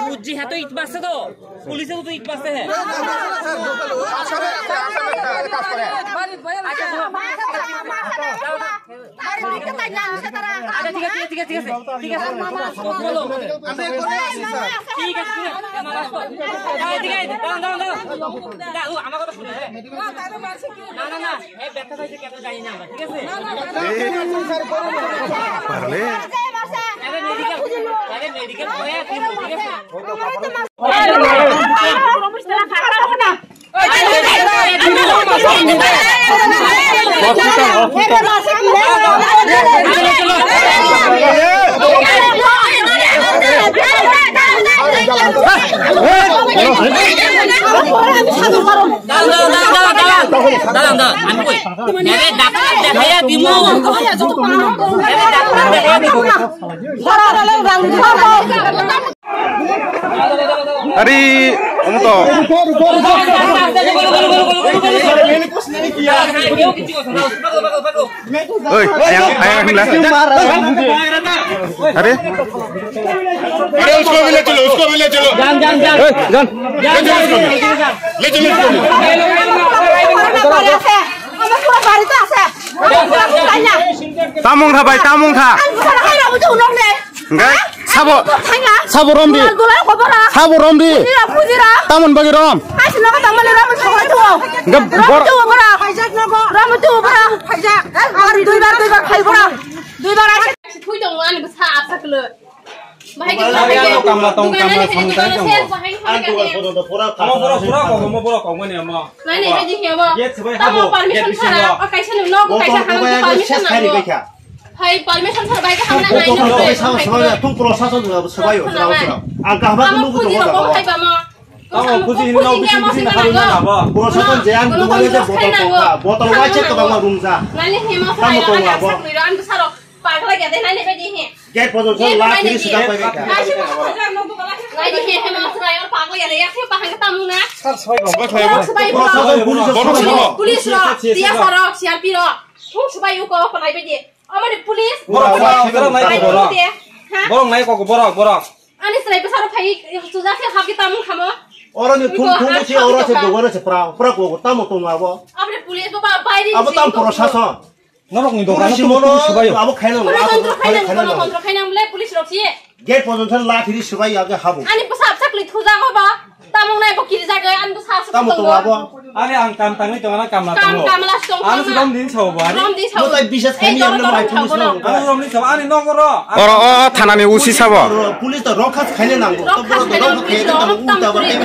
বুঝছি হ্যাঁ তো ইট পাচ্ছে তো পুলিশেও তো ইট পাচ্ছে হ্যাঁ ঠিক আছে আমার কথা শুনে না এই ব্যাখ্যা পাইছে কেন জানি না আমরা ঠিক আছে মেডিকেল হয়ে ঠিক Ari, kamu toh? Oi, ayang hilang. Ari? अरे उसको भी ले चलो Jangan. ले चलो Tamung tha bay, tamung tha. Enggak, sabo rom di. Sabo rom di. Tamun bagi rom. Get position lah, kiri sudah pakai. Orang itu tunggu sih orang sedang sih pra tamu tunggu apa? Apa tamu proses Nolak nih dokan itu subayo. Apa kailan? Police roksi. Get position lah, kiri subai agak habu. Ani pesap sakli thuza apa? Tamong nai bokiri jaga an pesap sakli. Tamu tunggu apa? Ani ang kam itu mana kam lah Kam lah song. Ani sudah din coba. Lo tadi bisa kami yang lemah police lo. Ani rom ni coba. Ani nogoro. Oh, tanah ni usi sabo. Police tu rokas kailan nanggo. Rokas kailan nanggo. Police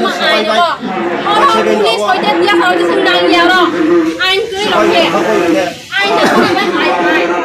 kau dia kalau disendang dia lo. Ain tu lo. Ain tu lo.